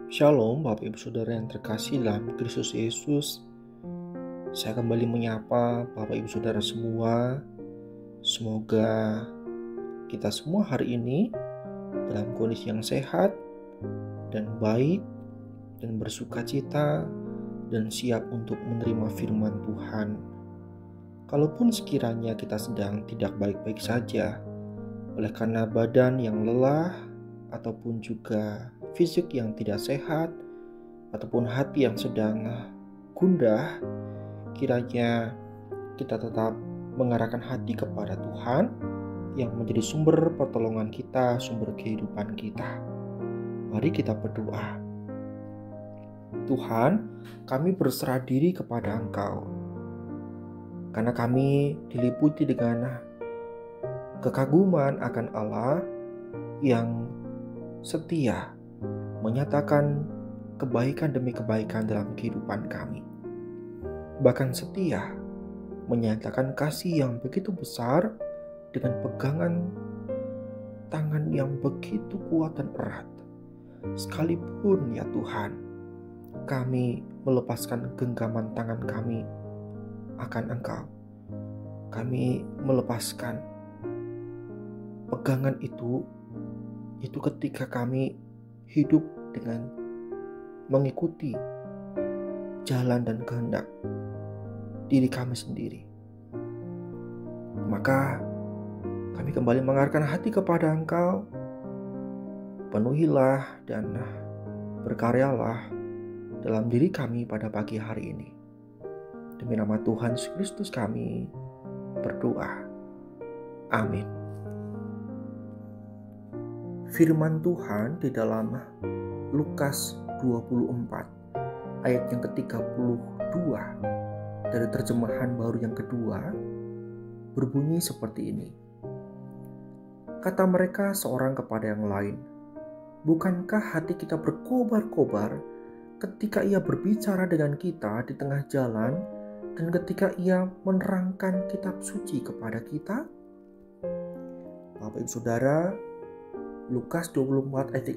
Shalom Bapak Ibu Saudara yang terkasih dalam Kristus Yesus. Saya kembali menyapa Bapak Ibu Saudara semua. Semoga kita semua hari ini dalam kondisi yang sehat dan baik dan bersukacita dan siap untuk menerima firman Tuhan. Kalaupun sekiranya kita sedang tidak baik-baik saja oleh karena badan yang lelah ataupun juga fisik yang tidak sehat ataupun hati yang sedang gundah, kiranya kita tetap mengarahkan hati kepada Tuhan yang menjadi sumber pertolongan kita, sumber kehidupan kita. Mari kita berdoa. Tuhan, kami berserah diri kepada Engkau karena kami diliputi dengan kekaguman akan Allah yang setia menyatakan kebaikan demi kebaikan dalam kehidupan kami. Bahkan setia menyatakan kasih yang begitu besar dengan pegangan tangan yang begitu kuat dan erat. Sekalipun ya Tuhan, kami melepaskan genggaman tangan kami akan Engkau. Kami melepaskan pegangan itu ketika kami hidup dengan mengikuti jalan dan kehendak diri kami sendiri. Maka kami kembali mengarahkan hati kepada Engkau. Penuhilah dan berkaryalah dalam diri kami pada pagi hari ini. Demi nama Tuhan Yesus Kristus kami berdoa. Amin. Firman Tuhan di dalam Lukas 24 ayat yang ke-32 dari terjemahan baru yang kedua berbunyi seperti ini. Kata mereka seorang kepada yang lain, "Bukankah hati kita berkobar-kobar ketika ia berbicara dengan kita di tengah jalan dan ketika ia menerangkan kitab suci kepada kita?" Bapak Ibu Saudara, Lukas 24 ayat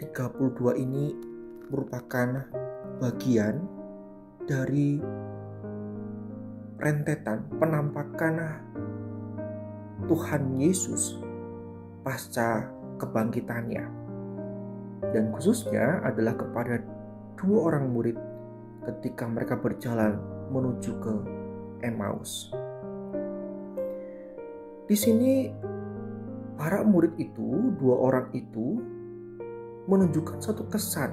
32 ini merupakan bagian dari rentetan penampakan Tuhan Yesus pasca kebangkitannya, dan khususnya adalah kepada dua orang murid ketika mereka berjalan menuju ke Emmaus. Di sini para murid itu, dua orang itu menunjukkan suatu kesan.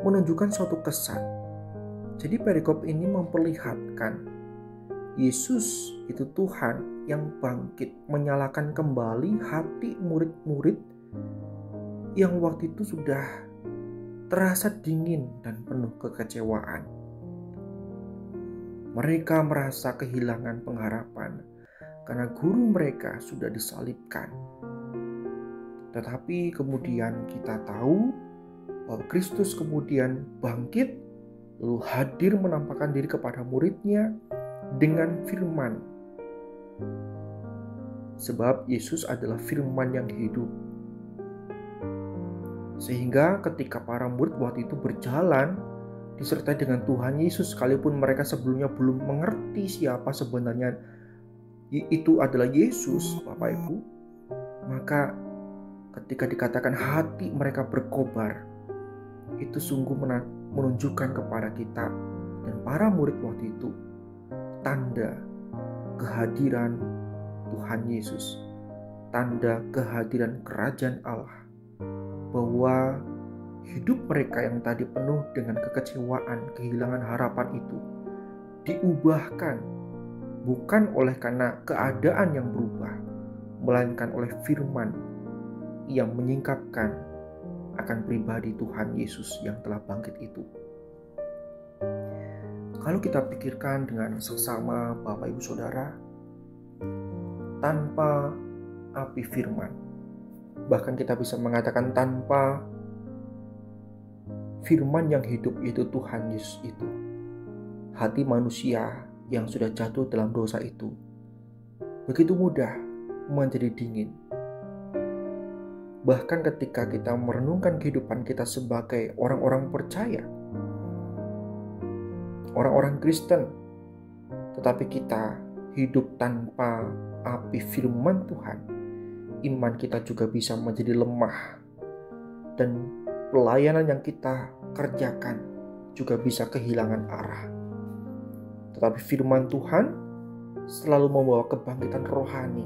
Menunjukkan suatu kesan. Jadi perikop ini memperlihatkan Yesus itu Tuhan yang bangkit, menyalakan kembali hati murid-murid yang waktu itu sudah terasa dingin dan penuh kekecewaan. Mereka merasa kehilangan pengharapan karena guru mereka sudah disalibkan. Tetapi kemudian kita tahu bahwa Kristus kemudian bangkit, lalu hadir menampakkan diri kepada muridnya dengan firman. Sebab Yesus adalah firman yang hidup. Sehingga ketika para murid waktu itu berjalan disertai dengan Tuhan Yesus, sekalipun mereka sebelumnya belum mengerti siapa sebenarnya itu adalah Yesus, Bapak Ibu, maka ketika dikatakan hati mereka berkobar, itu sungguh menunjukkan kepada kita dan para murid waktu itu tanda kehadiran Tuhan Yesus, tanda kehadiran kerajaan Allah, bahwa hidup mereka yang tadi penuh dengan kekecewaan, kehilangan harapan itu diubahkan bukan oleh karena keadaan yang berubah, melainkan oleh firman yang menyingkapkan akan pribadi Tuhan Yesus yang telah bangkit itu. Kalau kita pikirkan dengan seksama Bapak Ibu Saudara, tanpa api firman, bahkan kita bisa mengatakan tanpa firman yang hidup itu Tuhan Yesus itu, hati manusia yang sudah jatuh dalam dosa itu begitu mudah menjadi dingin, Bahkan ketika kita merenungkan kehidupan kita sebagai orang-orang percaya, orang-orang Kristen, tetapi kita hidup tanpa api firman Tuhan, iman kita juga bisa menjadi lemah, dan pelayanan yang kita kerjakan juga bisa kehilangan arah. Tetapi firman Tuhan selalu membawa kebangkitan rohani,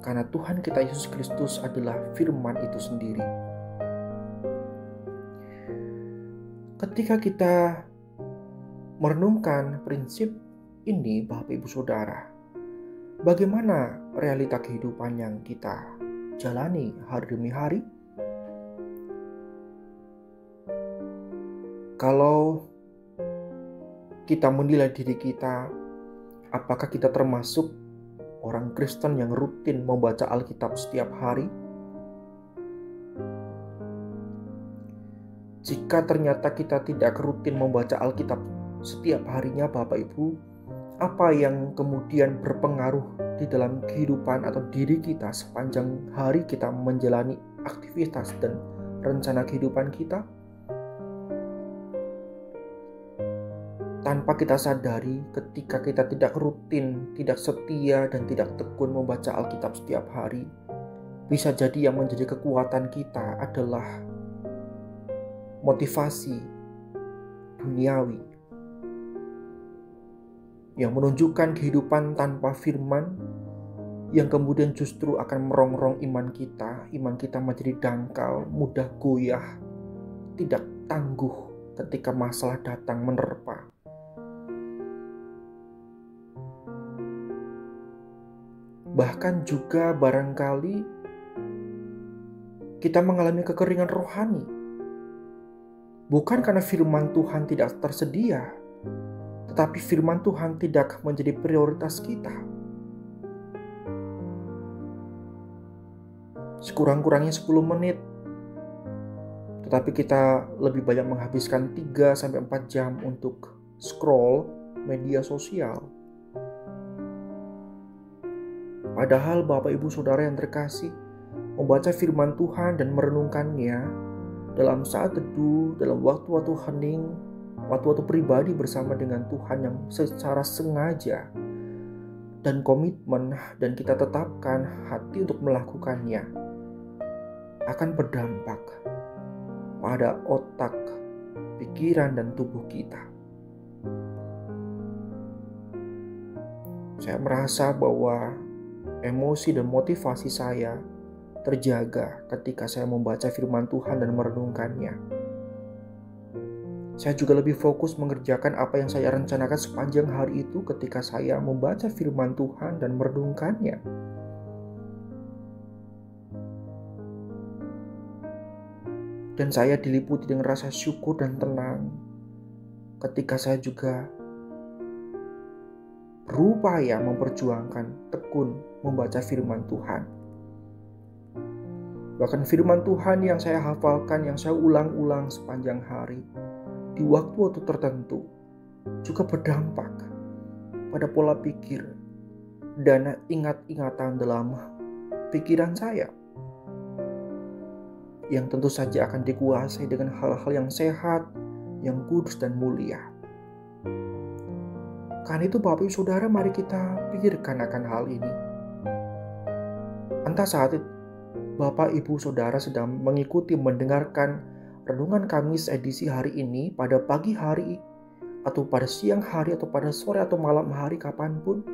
karena Tuhan kita Yesus Kristus adalah firman itu sendiri. Ketika kita merenungkan prinsip ini, Bapak Ibu Saudara, bagaimana realita kehidupan yang kita jalani hari demi hari? Kalau kita menilai diri kita, apakah kita termasuk orang Kristen yang rutin membaca Alkitab setiap hari? Jika ternyata kita tidak rutin membaca Alkitab setiap harinya, Bapak Ibu, apa yang kemudian berpengaruh di dalam kehidupan atau diri kita sepanjang hari kita menjalani aktivitas dan rencana kehidupan kita? Tanpa kita sadari, ketika kita tidak rutin, tidak setia, dan tidak tekun membaca Alkitab setiap hari, bisa jadi yang menjadi kekuatan kita adalah motivasi duniawi yang menunjukkan kehidupan tanpa firman, yang kemudian justru akan merongrong iman kita. Iman kita menjadi dangkal, mudah goyah, tidak tangguh ketika masalah datang menerpa. Bahkan juga barangkali kita mengalami kekeringan rohani. Bukan karena firman Tuhan tidak tersedia, tetapi firman Tuhan tidak menjadi prioritas kita. Sekurang-kurangnya 10 menit, tetapi kita lebih banyak menghabiskan 3-4 jam untuk scroll media sosial. Padahal Bapak Ibu Saudara yang terkasih, membaca firman Tuhan dan merenungkannya dalam saat teduh, dalam waktu-waktu hening, waktu-waktu pribadi bersama dengan Tuhan yang secara sengaja dan komitmen, dan kita tetapkan hati untuk melakukannya, akan berdampak pada otak, pikiran, dan tubuh kita. Saya merasa bahwa emosi dan motivasi saya terjaga ketika saya membaca firman Tuhan dan merenungkannya. Saya juga lebih fokus mengerjakan apa yang saya rencanakan sepanjang hari itu ketika saya membaca firman Tuhan dan merenungkannya. Dan saya diliputi dengan rasa syukur dan tenang ketika saya juga berupaya memperjuangkan tekun membaca firman Tuhan. Bahkan firman Tuhan yang saya hafalkan, yang saya ulang-ulang sepanjang hari, di waktu-waktu tertentu, juga berdampak pada pola pikir dan ingat-ingatan dalam pikiran saya, yang tentu saja akan dikuasai dengan hal-hal yang sehat, yang kudus dan mulia. Karena itu Bapak Ibu Saudara, mari kita pikirkan akan hal ini. Entah saat itu Bapak Ibu Saudara sedang mengikuti mendengarkan renungan Kamis edisi hari ini pada pagi hari, atau pada siang hari, atau pada sore atau malam hari, kapanpun,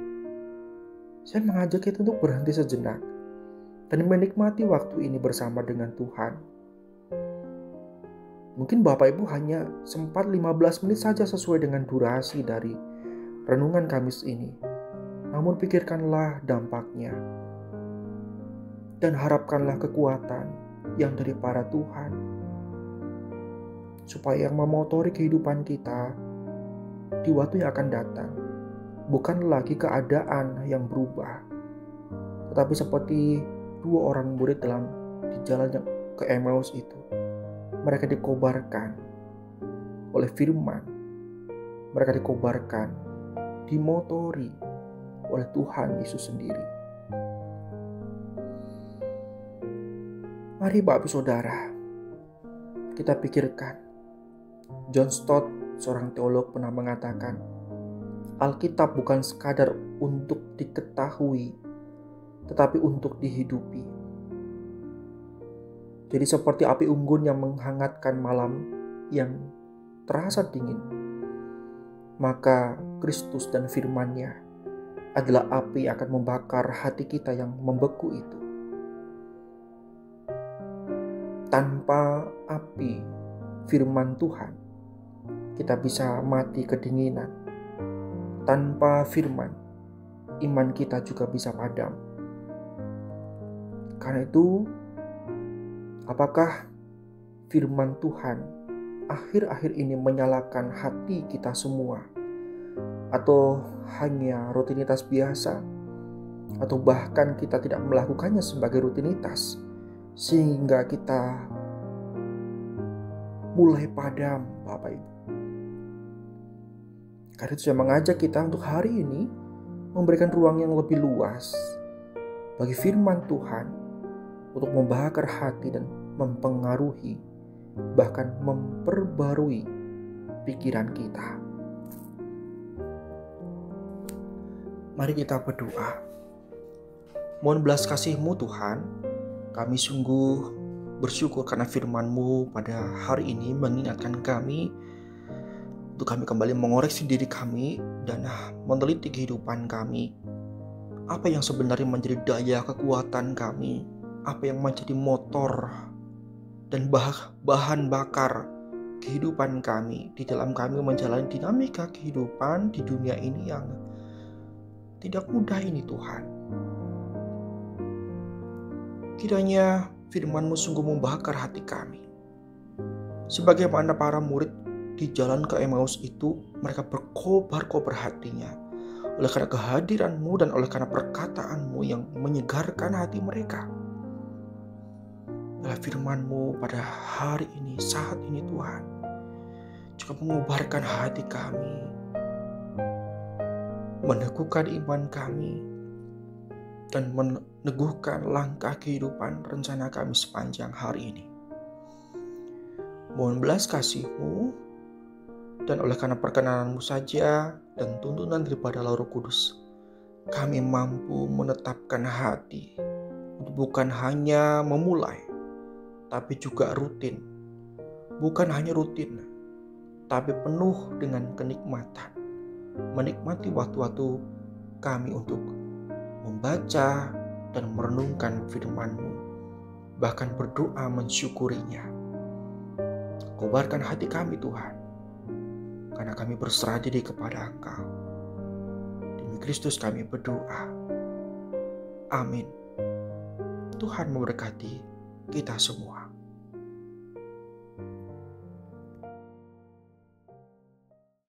saya mengajak kita untuk berhenti sejenak dan menikmati waktu ini bersama dengan Tuhan. Mungkin Bapak Ibu hanya sempat 15 menit saja sesuai dengan durasi dari renungan Kamis ini. Namun pikirkanlah dampaknya dan harapkanlah kekuatan yang dari para Tuhan, supaya yang memotori kehidupan kita di waktu yang akan datang bukan lagi keadaan yang berubah, tetapi seperti dua orang murid dalam di jalan yang ke Emmaus itu. Mereka dikobarkan oleh firman, mereka dikobarkan, dimotori oleh Tuhan Yesus sendiri. Mari Bapak Ibu Saudara, kita pikirkan. John Stott, seorang teolog, pernah mengatakan, Alkitab bukan sekadar untuk diketahui, tetapi untuk dihidupi. Jadi seperti api unggun yang menghangatkan malam yang terasa dingin, maka Kristus dan firman-Nya adalah api yang akan membakar hati kita yang membeku itu. Tanpa api firman Tuhan, kita bisa mati kedinginan. Tanpa firman, iman kita juga bisa padam. Karena itu, apakah firman Tuhan akhir-akhir ini menyalakan hati kita semua? Atau hanya rutinitas biasa? Atau bahkan kita tidak melakukannya sebagai rutinitas, sehingga kita mulai padam, Bapak Ibu. Karena itu saya mengajak kita untuk hari ini memberikan ruang yang lebih luas bagi firman Tuhan untuk membakar hati dan mempengaruhi, bahkan memperbarui pikiran kita. Mari kita berdoa. Mohon belas kasih-Mu Tuhan, kami sungguh bersyukur karena firman-Mu pada hari ini mengingatkan kami untuk kami kembali mengoreksi diri kami dan meneliti kehidupan kami. Apa yang sebenarnya menjadi daya kekuatan kami, apa yang menjadi motor dan bahan bakar kehidupan kami di dalam kami menjalani dinamika kehidupan di dunia ini yang tidak mudah ini Tuhan. Kiranya firman-Mu sungguh membakar hati kami. Sebagaimana para murid di jalan ke Emmaus itu, mereka berkobar-kobar hatinya oleh karena kehadiran-Mu dan oleh karena perkataan-Mu yang menyegarkan hati mereka. Oleh firman-Mu pada hari ini, saat ini Tuhan, juga mengubarkan hati kami, meneguhkan iman kami, dan meneguhkan langkah kehidupan rencana kami sepanjang hari ini. Mohon belas kasih-Mu, dan oleh karena perkenanan-Mu saja dan tuntunan daripada Roh Kudus, kami mampu menetapkan hati untuk bukan hanya memulai, tapi juga rutin. Bukan hanya rutin, tapi penuh dengan kenikmatan. Menikmati waktu-waktu kami untuk membaca dan merenungkan firman-Mu, bahkan berdoa mensyukurinya. Kobarkan hati kami Tuhan, karena kami berserah diri kepada Engkau. Demi Kristus kami berdoa. Amin. Tuhan memberkati kita semua.